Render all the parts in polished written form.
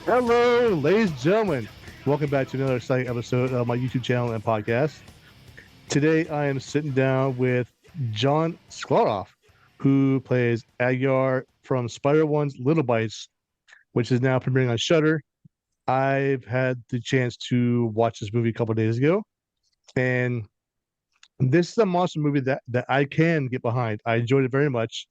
Hello, ladies and gentlemen. Welcome back to another exciting episode of my YouTube channel and podcast. Today, I am sitting down with Jon Sklaroff, who plays Agyar from Spider-One's Little Bites, which is now premiering on Shudder. I've had the chance to watch this movie a couple of days ago, and this is a monster movie that I can get behind. I enjoyed it very much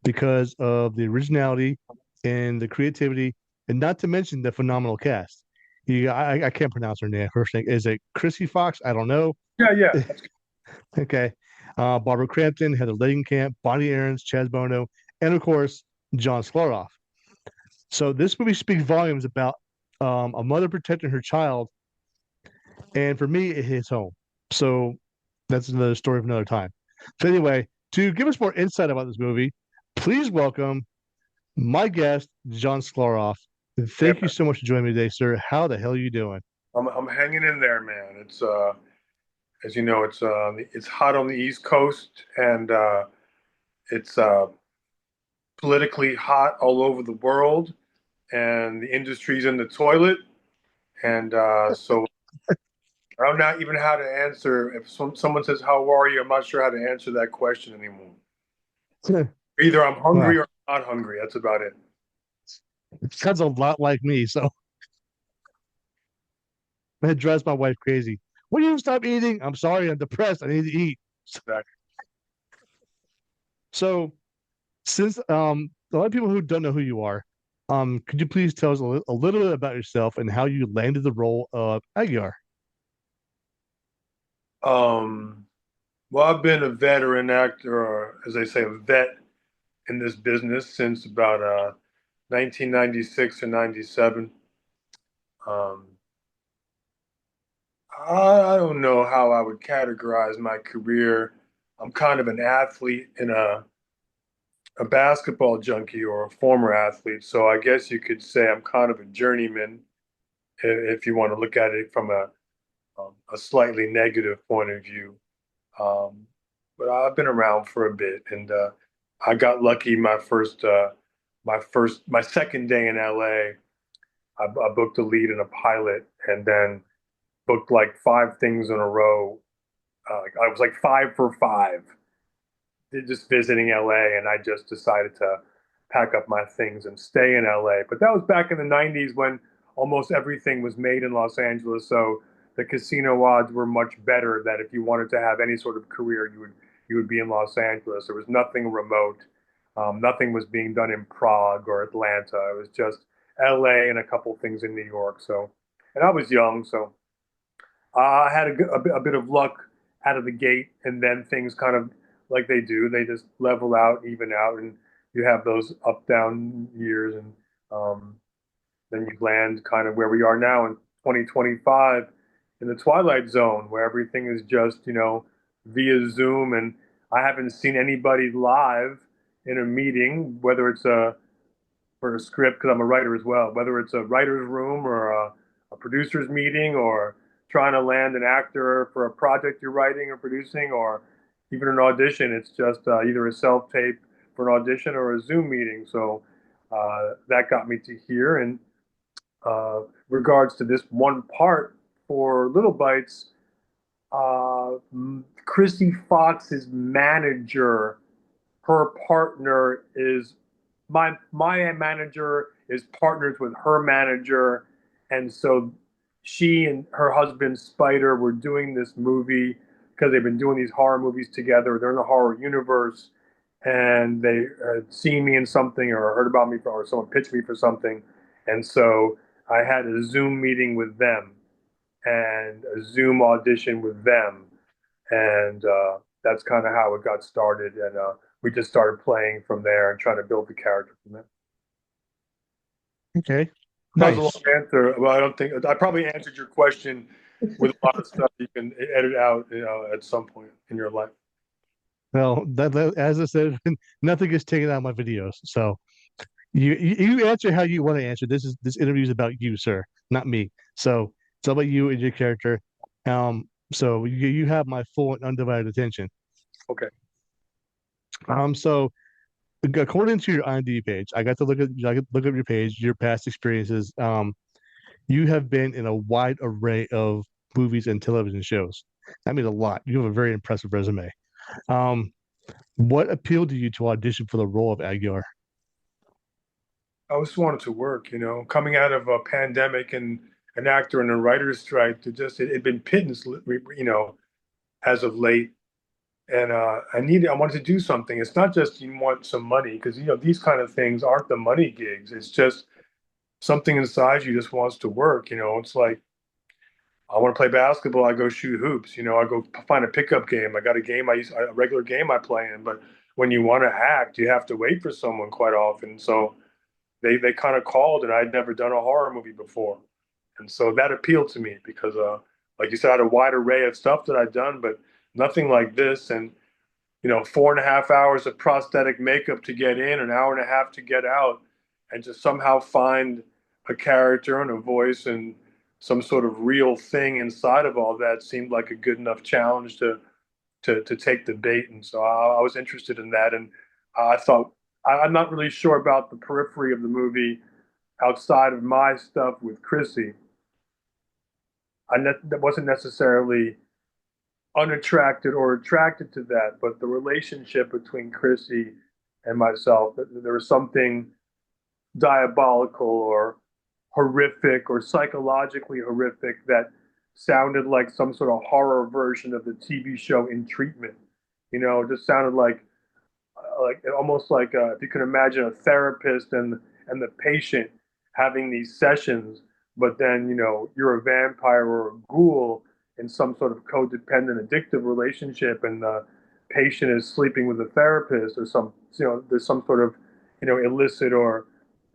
because of the originality and the creativity, and not to mention the phenomenal cast. I can't pronounce her name. First thing is it Krsy Fox? I don't know. Yeah, yeah. Okay, Barbara Crampton, Heather Langenkamp, Bonnie Aarons, Chaz Bono, and of course Jon Sklaroff. So this movie speaks volumes about a mother protecting her child, and for me, it hits home. So that's another story of another time. So anyway, to give us more insight about this movie, please welcome my guest, Jon Sklaroff. Hey, Thank you man. so much for joining me today, sir. How the hell are you doing? I'm hanging in there, man. It's as you know, it's hot on the East Coast, and it's politically hot all over the world, and the industry's in the toilet, and so I don't know even how to answer. If someone says, "How are you?" I'm not sure how to answer that question anymore. Either I'm Wow, hungry or I'm not hungry. That's about it. it sounds a lot like me. So it drives my wife crazy. When you stop eating? I'm sorry, I'm depressed. I need to eat. Exactly. So since a lot of people who don't know who you are, could you please tell us a little bit about yourself and how you landed the role of Agyar? Um, well, I've been a veteran actor, or as they say, a vet in this business since about 1996 or 97. Um, I don't know how I would categorize my career. I'm kind of an athlete and a basketball junkie or a former athlete. So I guess you could say I'm kind of a journeyman if you want to look at it from a slightly negative point of view. Um, but I've been around for a bit, and I got lucky my second day in LA. I booked a lead in a pilot, and then booked like five things in a row. I was like five for five, just visiting LA, and I just decided to pack up my things and stay in LA. But that was back in the '90s when almost everything was made in Los Angeles, so the casino odds were much better. That if you wanted to have any sort of career, you would be in Los Angeles. There was nothing remote. Nothing was being done in Prague or Atlanta. It was just LA and a couple things in New York. So, and I was young, so I had a bit of luck out of the gate, and then things kind of like they do, they just level out, even out, and you have those up down years, and um, then you land kind of where we are now in 2025 in the twilight zone, where everything is just via Zoom, and I haven't seen anybody live in a meeting, whether it's a for a script because I'm a writer as well, whether it's a writer's room or a producer's meeting or trying to land an actor for a project you're writing or producing or even an audition. It's just either a self tape for an audition or a Zoom meeting. So that got me to here. And regards to this one part for Little Bites, Krsy Fox's manager, her partner is my manager is partners with her manager, and so she and her husband Spider were doing this movie because they've been doing these horror movies together. They're in the horror universe, and they had seen me in something or heard about me or someone pitched me for something, and so I had a Zoom meeting with them and a Zoom audition with them, and that's kind of how it got started. And we just started playing from there and trying to build the character from there. Okay, That was a long nice. answer. Well, I don't think I probably answered your question with a lot of stuff you can edit out, at some point in your life. Well, as I said, nothing gets taken out of my videos. So you answer how you want to answer. This interview is about you, sir, not me. So it's all about you and your character. So you have my full and undivided attention. Okay. So according to your IMDb page, I got to look at your page, your past experiences. You have been in a wide array of movies and television shows. I mean, a lot. You have a very impressive resume. Um, what appealed to you to audition for the role of Agyar? I just wanted to work, coming out of a pandemic and an actor and a writer's strike to just, it'd been pittance, as of late. And I wanted to do something. It's not just you want some money because, these kind of things aren't the money gigs. It's just something inside you just wants to work. It's like, I want to play basketball. I go shoot hoops. I go find a pickup game. I got a regular game I play in. But when you want to act, you have to wait for someone quite often. So they kind of called, and I'd never done a horror movie before, and so that appealed to me because, like you said, I had a wide array of stuff that I'd done, but nothing like this. And 4.5 hours of prosthetic makeup to get in, an hour and a half to get out, and to somehow find a character and a voice and some sort of real thing inside of all that seemed like a good enough challenge to take the bait. And so I was interested in that. And I thought, I'm not really sure about the periphery of the movie outside of my stuff with Krsy. That wasn't necessarily unattracted or attracted to that, but the relationship between Krsy and myself, there was something diabolical or horrific or psychologically horrific that sounded like some sort of horror version of the TV show In Treatment. It just sounded like almost like, if you can imagine a therapist and the patient having these sessions, but then you're a vampire or a ghoul in some sort of codependent addictive relationship, and the patient is sleeping with a therapist, or there's some sort of illicit or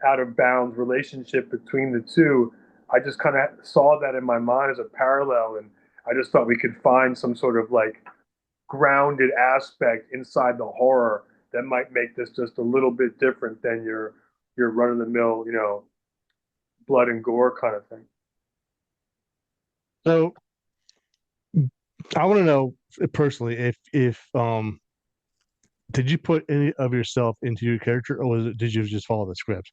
out of bounds relationship between the two. I just kind of saw that in my mind as a parallel, and I just thought we could find some sort of like grounded aspect inside the horror that might make this just a little bit different than your run of the mill, blood and gore kind of thing. So I want to know personally if did you put any of yourself into your character, or did you just follow the script?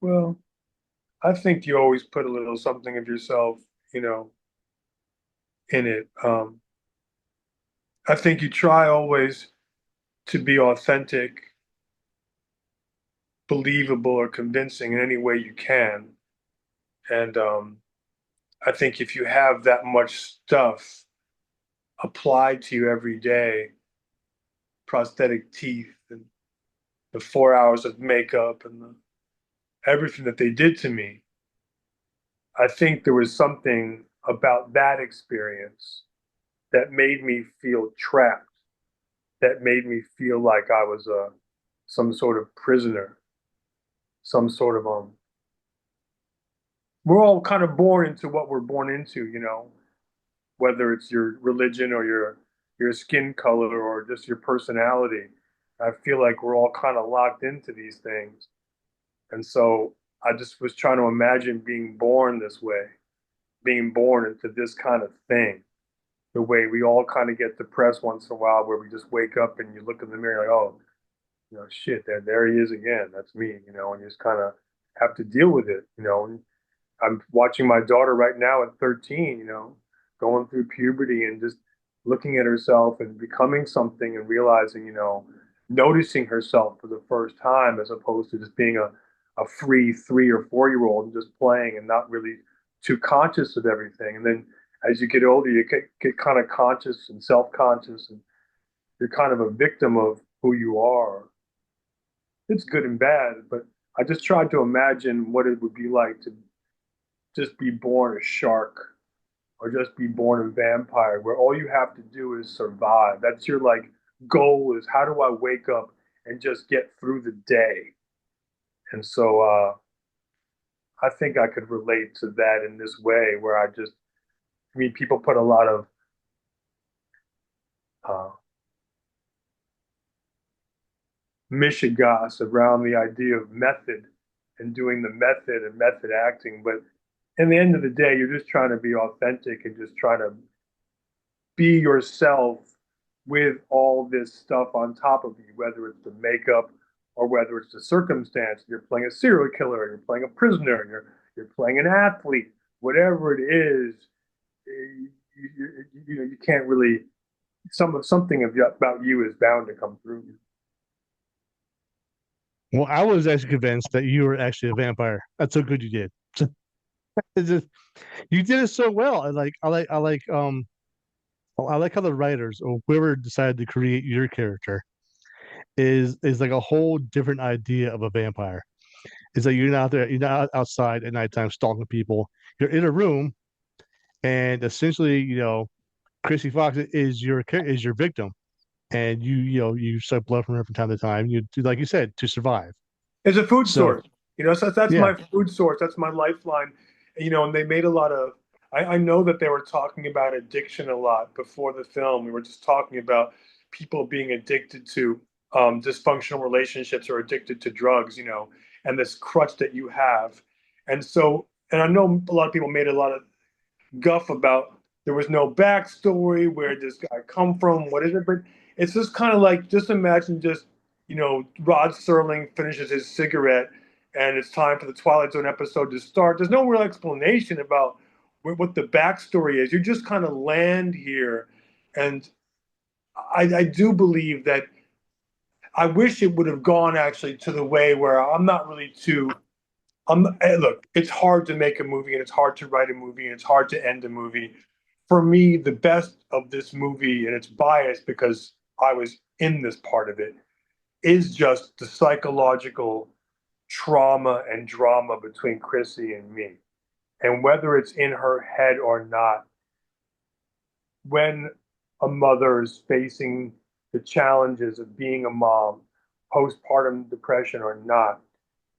Well, I think you always put a little something of yourself, in it. I think you try always to be authentic, believable, or convincing in any way you can. And I think if you have that much stuff applied to you every day, prosthetic teeth and the 4 hours of makeup and everything that they did to me, I think there was something about that experience that made me feel trapped, that made me feel like I was some sort of prisoner, some sort of we're all kind of born into what we're born into, whether it's your religion or your skin color or just your personality. I feel like we're all kind of locked into these things. And so I just was trying to imagine being born this way, being born into this kind of thing, the way we all kind of get depressed once in a while, where we just wake up and you look in the mirror like, oh, shit, there he is again. That's me, and you just kind of have to deal with it. And I'm watching my daughter right now at 13, going through puberty and just looking at herself and becoming something and realizing, noticing herself for the first time, as opposed to just being a free 3 or 4 year old and just playing and not really too conscious of everything. And then as you get older, you get kind of conscious and self-conscious, and you're kind of a victim of who you are. It's good and bad, but I just tried to imagine what it would be like to just be born a shark or just be born a vampire, where all you have to do is survive. That's your like goal, is how do I wake up and just get through the day? And so I think I could relate to that in this way, where I mean, people put a lot of uh, mishigas around the idea of method and doing the method and method acting. But in the end of the day, you're just trying to be authentic and just trying to be yourself with all this stuff on top of you, whether it's the makeup or whether it's the circumstance. You're playing a serial killer, you're playing a prisoner, you're playing an athlete, whatever it is. You can't really something about you is bound to come through. Well, I was actually convinced that you were actually a vampire. That's how good you did. It's just, you did it so well. I like how the writers or whoever decided to create your character is like a whole different idea of a vampire. It's like you're not outside at nighttime stalking people. You're in a room, and essentially, Krsy Fox is your victim, and you suck blood from her from time to time. You do, like you said, to survive. It's a food So source, so that's yeah, my food source. That's my lifeline, and they made a lot of. I know that they were talking about addiction a lot before the film. We were just talking about people being addicted to dysfunctional relationships or addicted to drugs, and this crutch that you have. And I know a lot of people made a lot of guff about there was no backstory, where did this guy come from, what is it? But it's just kind of like, just imagine just, Rod Serling finishes his cigarette and it's time for the Twilight Zone episode to start. There's no real explanation about what the backstory is. You just kind of land here. And I do believe that I wish it would have gone actually to the way where I'm not really too look, it's hard to make a movie and it's hard to write a movie and it's hard to end a movie. For me, the best of this movie, and it's biased because I was in this part of it, is just the psychological trauma and drama between Krsy and me. And whether it's in her head or not, when a mother is facing the challenges of being a mom, postpartum depression or not,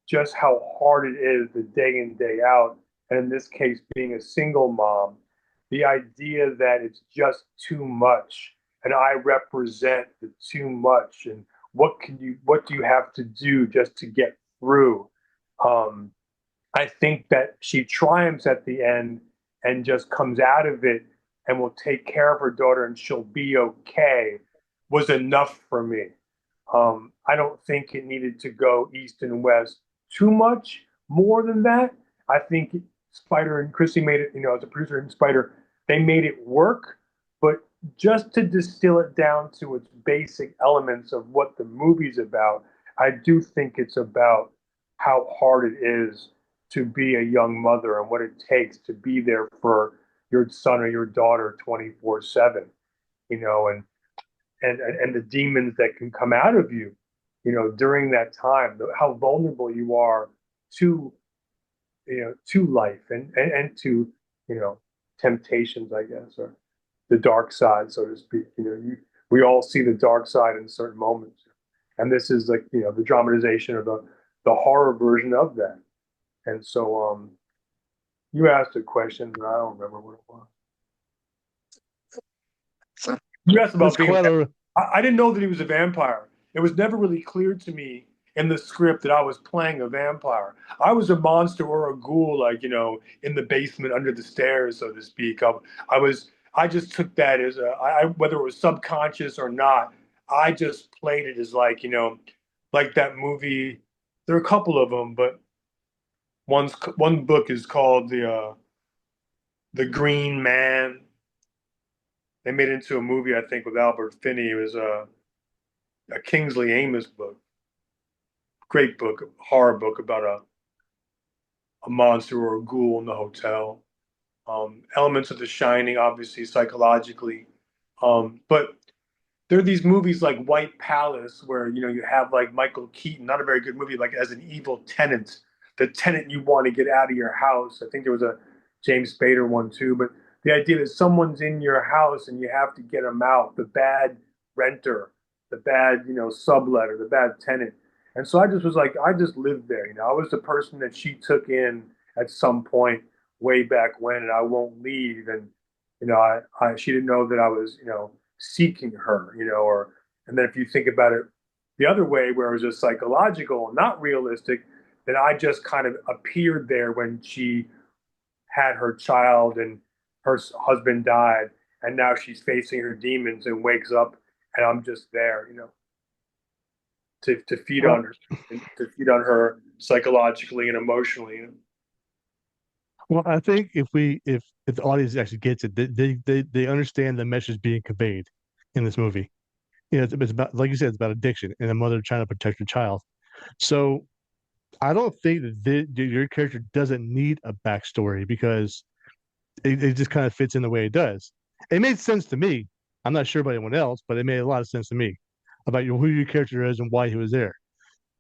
just how hard it is the day in, day out. And in this case, being a single mom, the idea that it's just too much and I represent the too much and what do you have to do just to get through? Um, I think that she triumphs at the end and just comes out of it and will take care of her daughter and she'll be okay was enough for me. I don't think it needed to go east and west too much more than that. I think Spider and Krsy made it, as a producer in Spider, they made it work, but just to distill it down to its basic elements of what the movie's about, I do think it's about how hard it is to be a young mother and what it takes to be there for your son or your daughter 24/7, and the demons that can come out of you, during that time, how vulnerable you are to, to life and to, temptations, I guess, or the dark side, so to speak. We all see the dark side in certain moments. And this is like, the dramatization or the horror version of that. And so you asked a question, and I don't remember what it was. You asked it's about being quite a I didn't know that he was a vampire. It was never really clear to me in the script that I was playing a vampire. I was a monster or a ghoul, like, in the basement under the stairs, so to speak. I just took that as whether it was subconscious or not, I just played it as like, like that movie. There are a couple of them, but one book is called the Green Man. They made it into a movie, I think, with Albert Finney. It was a Kingsley Amis book. Great book, horror book about a monster or a ghoul in the hotel. Elements of The Shining, obviously, psychologically. But there are these movies like White Palace where, you have like Michael Keaton, not a very good movie, like as an evil tenant, the tenant you want to get out of your house. I think there was a James Spader one too, but the idea that someone's in your house and you have to get them out, the bad renter, the bad, subletter, the bad tenant. And so I just was like, I just lived there. I was the person that she took in at some point way back when, and I won't leave. And, she didn't know that I was, seeking her, and then if you think about it the other way, where it was just psychological and not realistic, then I just kind of appeared there when she had her child and her husband died. and now she's facing her demons and wakes up, and I'm just there, to feed Well, on her, to feed on her psychologically and emotionally. well, I think if the audience actually gets it, they understand the message being conveyed in this movie. It's about, like you said, it's about addiction and a mother trying to protect her child. So I don't think your character doesn't need a backstory because it just kind of fits in the way it does. It made sense to me. I'm not sure about anyone else, but it made a lot of sense to me about who your character is and why he was there.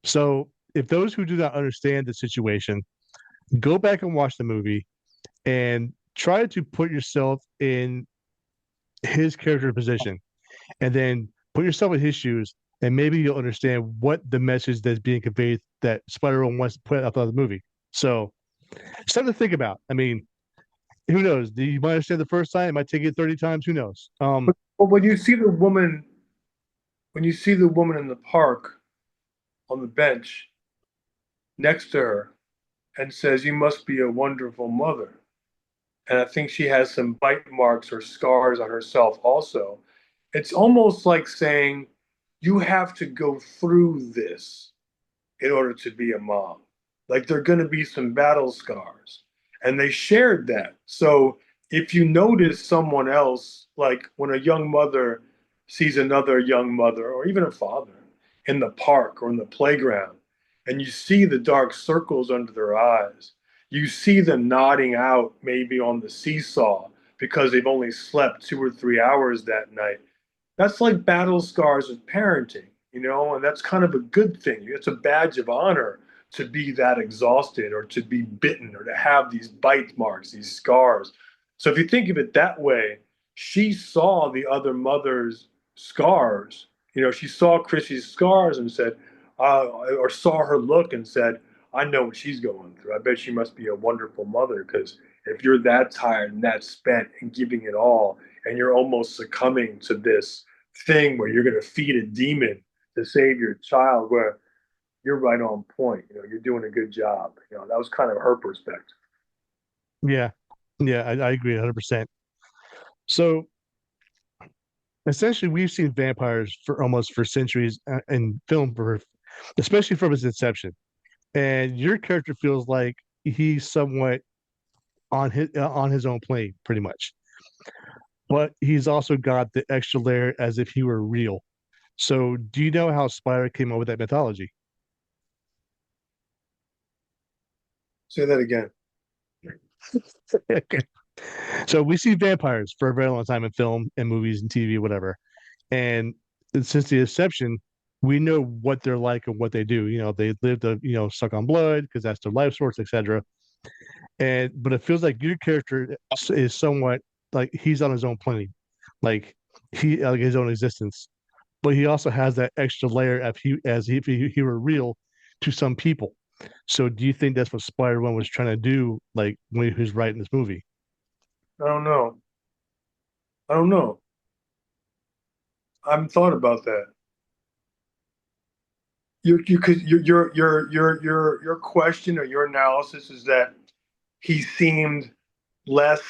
So if those who do not understand the situation, go back and watch the movie and try to put yourself in his character position and then put yourself in his shoes and maybe you'll understand what the message that's being conveyed that Spider-Man wants to put out of the movie. So something to think about. I mean, who knows? You might understand the first time, it might take you 30 times, who knows? But when you see the woman in the park on the bench next to her and says, "You must be a wonderful mother," and I think she has some bite marks or scars on herself also. It's almost like saying, "You have to go through this in order to be a mom." Like there are going to be some battle scars. And they shared that. So if you notice someone else, like when a young mother sees another young mother or even a father in the park or in the playground, and you see the dark circles under their eyes, you see them nodding out maybe on the seesaw because they've only slept 2 or 3 hours that night. That's like battle scars of parenting, and that's kind of a good thing. It's a badge of honor to be that exhausted or to be bitten or to have these bite marks, these scars. So if you think of it that way, she saw the other mother's scars. She saw Krissy's scars and said, or saw her look and said, I know what she's going through. I bet she must be a wonderful mother because if you're that tired and that spent and giving it all, and you're almost succumbing to this thing where you're going to feed a demon to save your child, where you're right on point. You're doing a good job. That was kind of her perspective. Yeah, yeah, I agree 100%. So essentially, we've seen vampires for centuries in film, especially from its inception. And your character feels like he's somewhat on his own plane, pretty much. But he's also got the extra layer as if he were real. So, do you know how Spider came up with that mythology? Say that again. Okay. So we see vampires for a very long time in film and movies and TV, whatever. And since the inception, we know what they're like and what they do. They live to, suck on blood because that's their life source, etc. And but it feels like your character is somewhat like he's on his own plane, like he like his own existence. But he also has that extra layer of as if he were real to some people. So do you think that's what Spider-Man was trying to do, like when he was writing this movie? I don't know. I don't know. I haven't thought about that. You could your question or your analysis is that he seemed less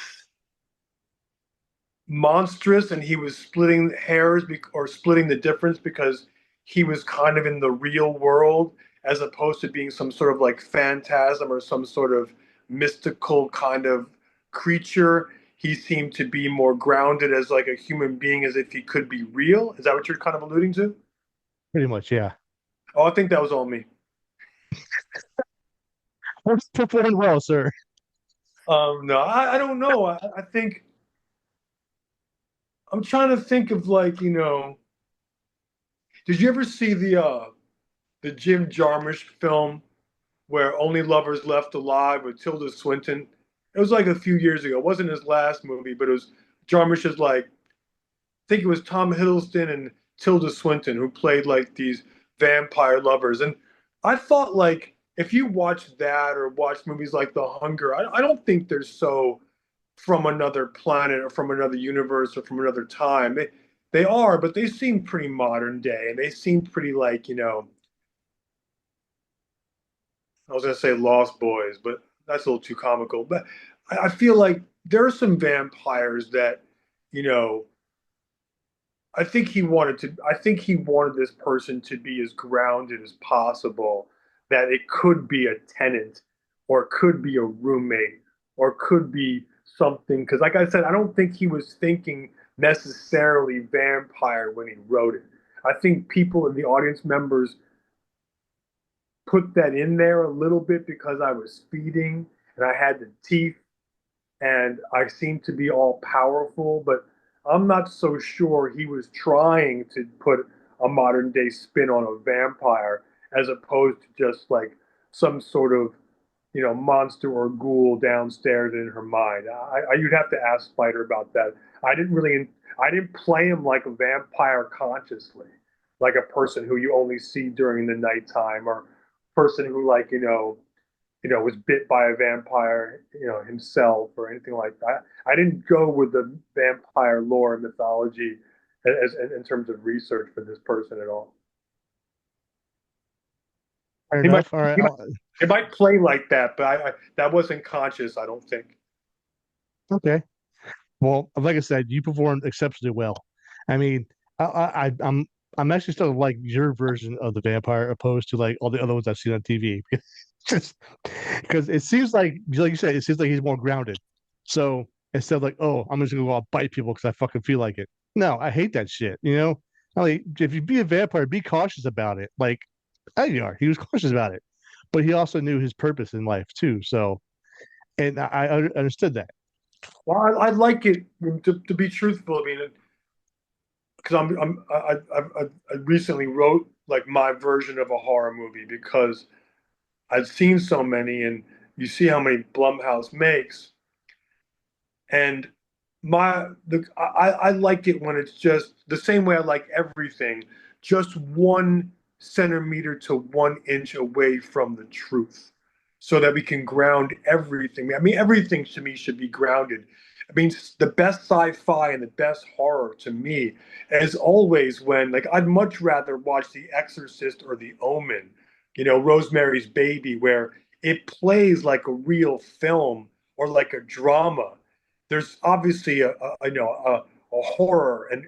monstrous and he was splitting hairs or splitting the difference because he was kind of in the real world as opposed to being some sort of like phantasm or some sort of mystical kind of creature. He seemed to be more grounded as like a human being as if he could be real. Is that what you're kind of alluding to? Pretty much, yeah. Oh, I think that was all me. That's performing well, sir. No, I don't know. I think I'm trying to think of like, did you ever see the Jim Jarmusch film where Only Lovers Left Alive with Tilda Swinton? It was like a few years ago. It wasn't his last movie, but it was Jarmusch's like I think it was Tom Hiddleston and Tilda Swinton who played like these vampire lovers. And I thought like if you watch that or watch movies like The Hunger, I don't think they're so from another planet or from another universe or from another time. They are, but they seem pretty modern day and they seem pretty like, I was gonna say Lost Boys, but that's a little too comical. But I feel like there are some vampires that, you know, I think he wanted this person to be as grounded as possible, that it could be a tenant or it could be a roommate or it could be something. Because, like I said, I don't think he was thinking necessarily vampire when he wrote it. I think people in the audience members put that in there a little bit because I was feeding and I had the teeth and I seemed to be all powerful, but I'm not so sure he was trying to put a modern day spin on a vampire as opposed to just like some sort of, monster or ghoul downstairs in her mind. You'd have to ask Spider about that. I didn't play him like a vampire consciously, like a person who you only see during the nighttime or person who was bit by a vampire, himself or anything like that. I didn't go with the vampire lore and mythology as in terms of research for this person at all. Fair He might enough. All right. he might it might play like that, but that wasn't conscious, I don't think. Okay. Well, like I said, you performed exceptionally well. I mean, I'm actually starting to like your version of the vampire opposed to like all the other ones I've seen on TV. Just because it seems like you said, it seems like he's more grounded. So instead of like, oh, I'm just gonna go out and bite people because I fucking feel like it. No, I hate that shit. Like if you be a vampire, be cautious about it. Like Agyar, he was cautious about it, but he also knew his purpose in life too. So, and I understood that. Well, I like it to be truthful. I mean, because I recently wrote like my version of a horror movie because I've seen so many, and you see how many Blumhouse makes, and I like it when it's just the same way I like everything, just 1 centimeter to 1 inch away from the truth, so that we can ground everything. I mean, everything to me should be grounded. I mean, the best sci-fi and the best horror to me is always when, like, I'd much rather watch The Exorcist or The Omen, Rosemary's Baby, where it plays like a real film or like a drama. There's obviously a horror and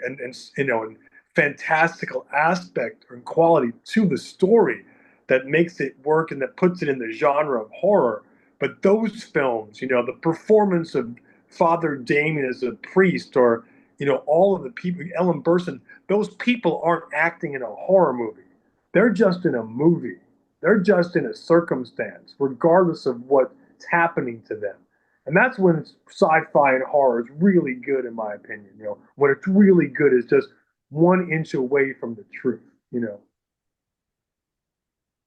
fantastical aspect and quality to the story that makes it work and that puts it in the genre of horror. But those films, the performance of Father Damien as a priest, or all of the people, Ellen Burstyn, those people aren't acting in a horror movie. They're just in a movie. They're just in a circumstance, regardless of what's happening to them. And that's when sci-fi and horror is really good, in my opinion. When it's really good is just 1 inch away from the truth.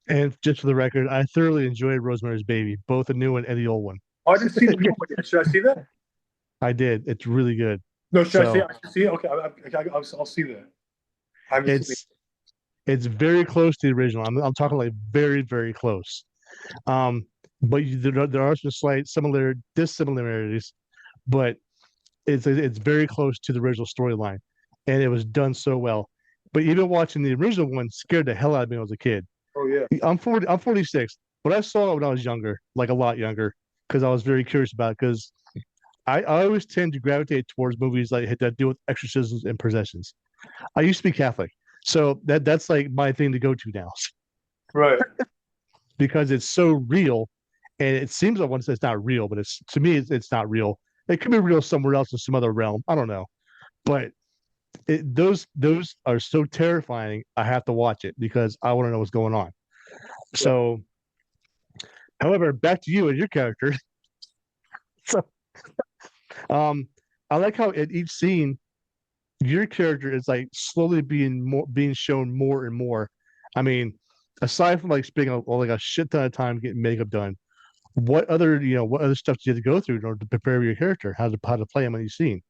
And just for the record, I thoroughly enjoyed Rosemary's Baby, both the new one and the old one. Oh, I didn't see the new one yet. Should I see that? I did. It's really good. No, should I see it? So I should see it. Okay, I'll see that. I haven't seen it. it's it's very close to the original. I'm talking like very, very close. Um, but there are some slight similar dissimilarities, but it's very close to the original storyline, and it was done so well. But even watching the original one scared the hell out of me when I was a kid. Oh yeah. I'm 40. I'm 46, but I saw it when I was younger, like a lot younger, because I was very curious about it. Because I always tend to gravitate towards movies like that deal with exorcisms and possessions. I used to be Catholic, so that's like my thing to go to now Right. because it's so real, and it seems like once it's not real, but it's to me it's not real. It could be real somewhere else in some other realm. I don't know, but those are so terrifying. I have to watch it because I want to know what's going on. Right. So, however, back to you and your character. So, um, I like how in each scene your character is like slowly being shown more and more. I mean, aside from like spending like a shit ton of time getting makeup done, what other stuff do you have to go through in order to prepare your character, how to play him in each scene?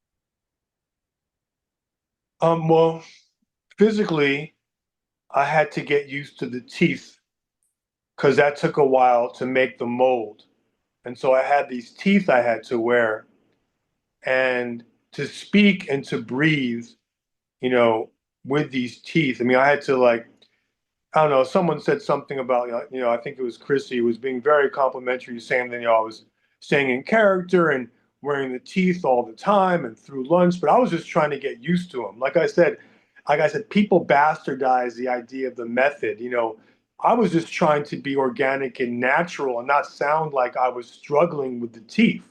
Well, physically, I had to get used to the teeth because that took a while to make the mold. And so I had these teeth I had to wear. And to speak and to breathe, you know, with these teeth, I mean, I had to like, I don't know, someone said something about, I think it was Krsy, who was being very complimentary, saying that, I was staying in character and wearing the teeth all the time and through lunch, but I was just trying to get used to them. Like I said, people bastardize the idea of the method. I was just trying to be organic and natural and not sound like I was struggling with the teeth.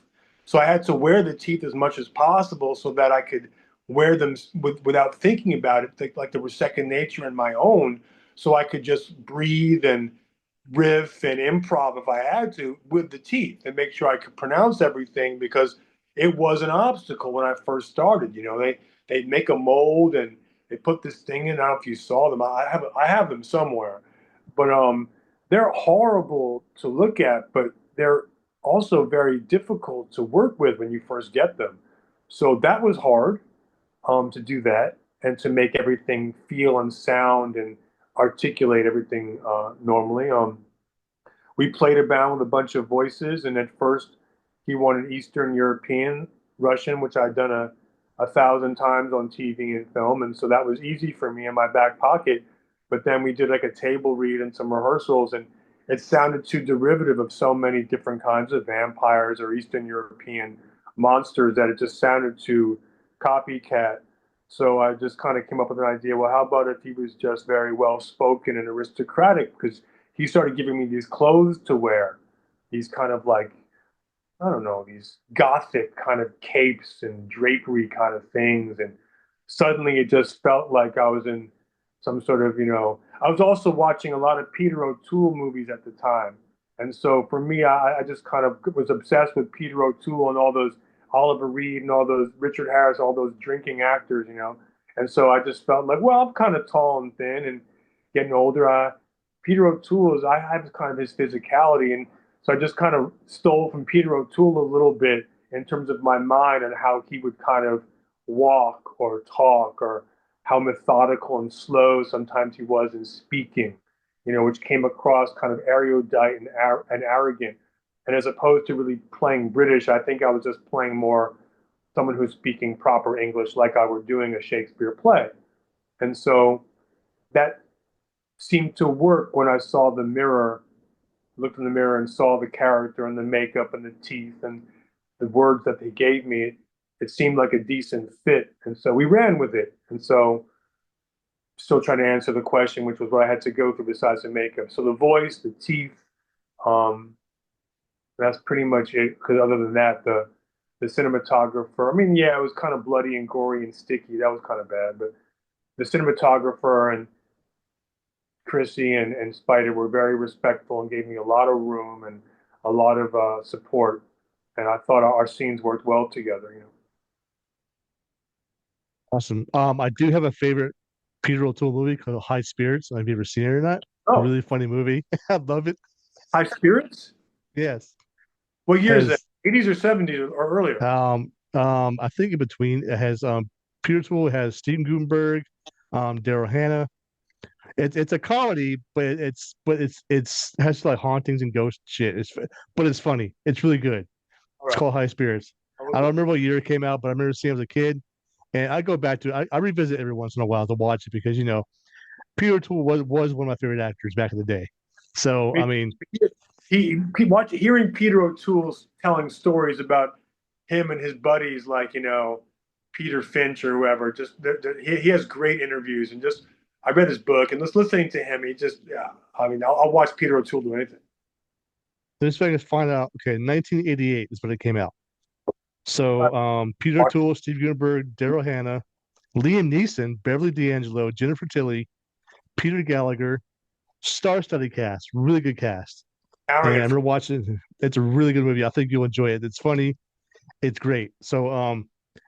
So I had to wear the teeth as much as possible so that I could wear them without thinking about it, like they were second nature in my own, so I could just breathe and riff and improv if I had to with the teeth and make sure I could pronounce everything because it was an obstacle when I first started. They'd make a mold and they put this thing in. I don't know if you saw them. I have them somewhere, but they're horrible to look at, but they're also very difficult to work with when you first get them. So that was hard to do that and to make everything feel and sound and articulate everything normally. We played around with a bunch of voices, and at first he wanted Eastern European Russian, which I'd done a thousand times on TV and film, and so that was easy for me in my back pocket. But then we did like a table read and some rehearsals, and it sounded too derivative of so many different kinds of vampires or Eastern European monsters that it just sounded too copycat. So I just kind of came up with an idea. Well, how about if he was just very well spoken and aristocratic? Because he started giving me these clothes to wear, these kind of like, I don't know, these gothic kind of capes and drapery kind of things. And suddenly it just felt like I was in some sort of, I was also watching a lot of Peter O'Toole movies at the time. And so for me, I just kind of was obsessed with Peter O'Toole and all those Oliver Reed and all those Richard Harris, all those drinking actors. And so I just felt like, well, I'm kind of tall and thin and getting older. Peter O'Toole I have kind of his physicality. And so I just kind of stole from Peter O'Toole a little bit in terms of my mind and how he would kind of walk or talk or how methodical and slow sometimes he was in speaking, which came across kind of erudite and arrogant. And as opposed to really playing British, I think I was just playing more someone who's speaking proper English like I were doing a Shakespeare play. And so that seemed to work when I saw the mirror, looked in the mirror and saw the character and the makeup and the teeth and the words that they gave me. It seemed like a decent fit. And so we ran with it. And so still trying to answer the question, which was what I had to go through besides the makeup. So the voice, the teeth, um, that's pretty much it. Because other than that, the cinematographer. I mean, yeah, it was kind of bloody and gory and sticky. That was kind of bad. But the cinematographer and Krsy and Spider were very respectful and gave me a lot of room and a lot of support. And I thought our scenes worked well together. Awesome. I do have a favorite Peter O'Toole movie called High Spirits. Have you ever seen it or not? Oh, Really funny movie. I love it. High Spirits? Yes. What year is that? Has 80s or 70s or earlier? I think in between it has Peter O'Toole, it has Stephen Gutenberg, Daryl Hannah. It's a comedy, but it's has like hauntings and ghost shit. But it's funny. It's really good. All It's right. called High Spirits. I'll I look don't it remember what year it came out, but I remember seeing it as a kid. And I go back to I revisit every once in a while to watch it because Peter O'Toole was one of my favorite actors back in the day. So up. I mean, Hearing Peter O'Toole telling stories about him and his buddies, like Peter Finch or whoever. Just he has great interviews, and just I read his book and just listening to him, he just yeah. I mean, I'll watch Peter O'Toole do anything. this thing is find out. Okay, 1988 is when it came out. So Peter Watch. O'Toole, Steve Gutenberg, Daryl Hannah, Liam Neeson, Beverly D'Angelo, Jennifer Tilly, Peter Gallagher, star-studded cast, really good cast. And I Aaron, remember watching. It's a really good movie. I think you'll enjoy it. It's funny. It's great. So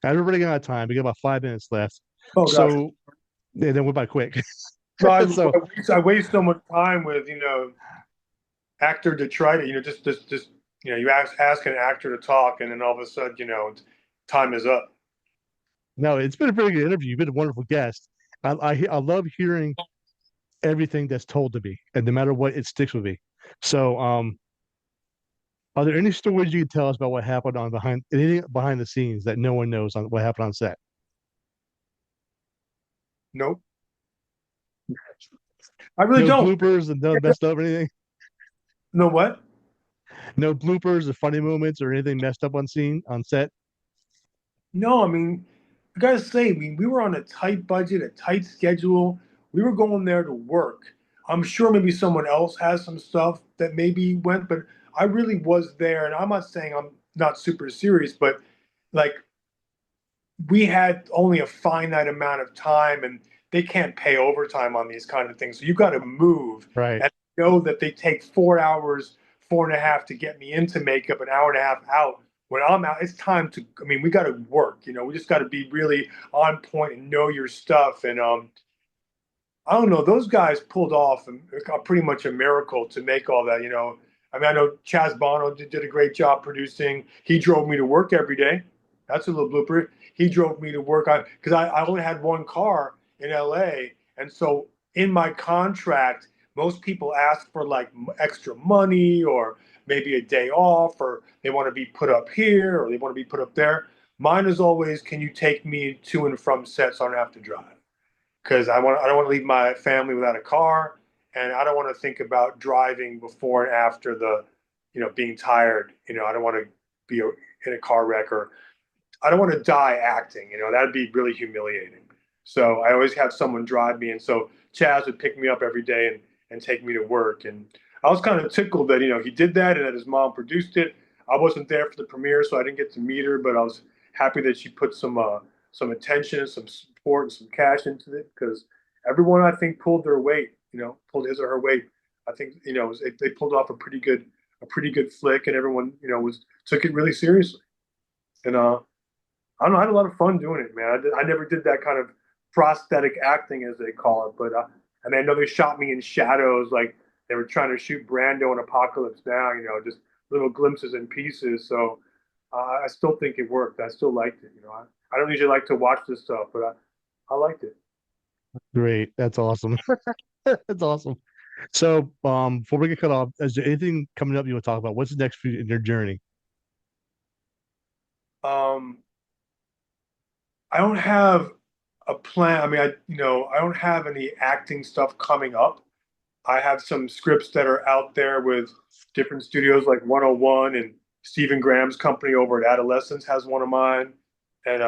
as we're running out of time, we got about 5 minutes left. oh gosh, So and then went by quick. no, So I waste so much time with actor detritus. Just you ask an actor to talk, and then all of a sudden time is up. no, it's been a very good interview. You've been a wonderful guest. I love hearing everything that's told to me, and no matter what, it sticks with me. So are there any stories you can tell us about what happened on anything behind the scenes that no one knows on what happened on set? Nope, I really No don't. bloopers and no messed up or anything. Know what? No bloopers or funny moments or anything messed up on set. No, I mean, I gotta say, I mean, we were on a tight budget, a tight schedule. We were going there to work. I'm sure maybe someone else has some stuff that maybe went, but I really was there. And I'm not saying I'm not super serious, but like we had only a finite amount of time and they can't pay overtime on these kind of things. So you got to move Right. and know that they take 4 hours, 4.5 to get me into makeup, an hour and a half out. When I'm out, it's time to, I mean, we got to work, we just got to be really on point and know your stuff. And I don't know. Those guys pulled off pretty much a miracle to make all that. I mean, I know Chaz Bono did a great job producing. He drove me to work every day. That's a little blooper. He drove me to work because I only had one car in LA, and so in my contract, most people ask for like extra money or maybe a day off, or they want to be put up here or they want to be put up there. Mine is always, can you take me to and from set so I don't have to drive? Because I don't want to leave my family without a car, and I don't want to think about driving before and after being tired. I don't want to be in a car wreck, or I don't want to die acting. That'd be really humiliating. So I always have someone drive me, and so Chaz would pick me up every day and take me to work. And I was kind of tickled that he did that and that his mom produced it. I wasn't there for the premiere, so I didn't get to meet her, but I was happy that she put some attention, some support, and some cash into it because everyone I think pulled their weight. Pulled his or her weight. I think they pulled off a pretty good flick, and everyone was took it really seriously. And I don't know. I had a lot of fun doing it, man. I never did that kind of prosthetic acting, as they call it. But and I know they shot me in shadows, like they were trying to shoot Brando in Apocalypse Now. Just little glimpses and pieces. So I still think it worked. I still liked it. I don't usually like to watch this stuff, but I liked it. Great. That's awesome. That's awesome. So, before we get cut off, is there anything coming up you want to talk about? What's the next for you in your journey? Um, I don't have a plan. I mean, I don't have any acting stuff coming up. I have some scripts that are out there with different studios like 101 and Stephen Graham's company over at Adolescence has one of mine. And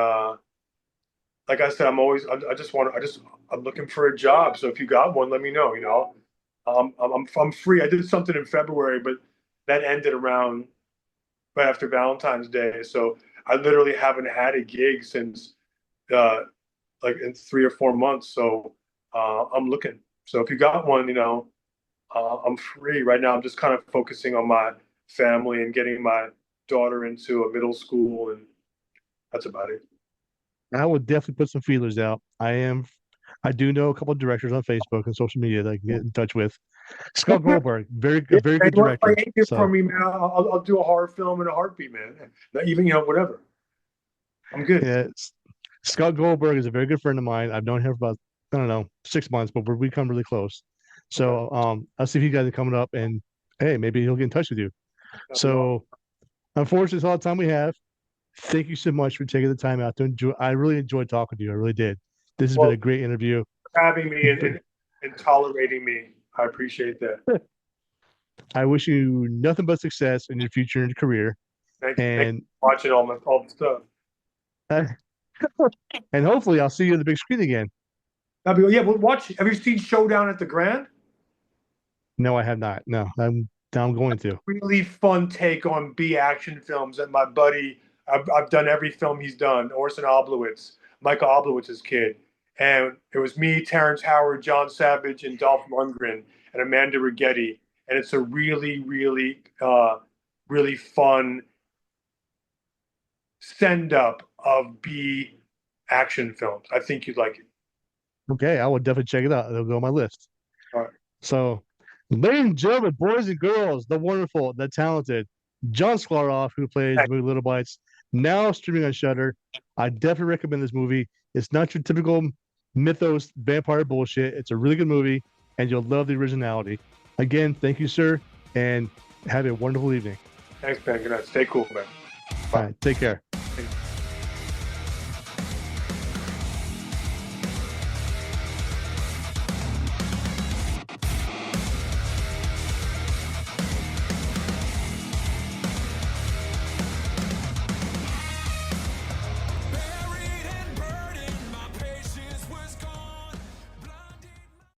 like I said, I'm looking for a job. So if you got one, let me know. I'm free. I did something in February, but that ended around right after Valentine's Day. So I literally haven't had a gig since uh, like in 3 or 4 months. So I'm looking. So if you got one, I'm free right now. I'm just kind of focusing on my family and getting my daughter into a middle school, and that's about it. I would definitely put some feelers out. I do know a couple of directors on Facebook and social media that I can get in touch with. Scott Okay. Goldberg, a Yeah, very man, good you want to play director. anything for So, me, man? I'll do a horror film in a heartbeat, man. Not even, whatever. I'm good. yeah, Scott Goldberg is a very good friend of mine. I've known him for about, I don't know, 6 months, but we become really close. Okay. So, I'll see if you guys are coming up, and hey, maybe he'll get in touch with you. That'd be awesome. So, unfortunately, it's all the time we have. Thank you so much for taking the time out to enjoy. I really enjoyed talking to you. I really did. This has been Well, a great interview. for having me and, But and tolerating me. I appreciate that. I wish you nothing but success in your future and career. Thank you. Thank you And for watching all the stuff. uh, and hopefully I'll see you on the big screen again. That'd be, yeah, well, watch. Have you seen Showdown at the Grand? No, I have not. No, I'm going to. Really fun take on B action films that my buddy, I've done every film he's done. Orson Oblowitz, Michael Oblowitz's kid. And it was me, Terrence Howard, John Savage, and Dolph Lundgren, and Amanda Rigetti. And it's a really, really, really fun send up of B action films. I think you'd like it. Okay, I will definitely check it out. It'll go on my list. All right. So, ladies and gentlemen, boys and girls, the wonderful, the talented Jon Sklaroff, who plays the movie Little Bites, now streaming on Shudder. I definitely recommend this movie. It's not your typical mythos vampire bullshit. It's a really good movie, and you'll love the originality. Again, thank you, sir, and have a wonderful evening. Thanks, Ben. Good night. Stay cool, man. All right, take care.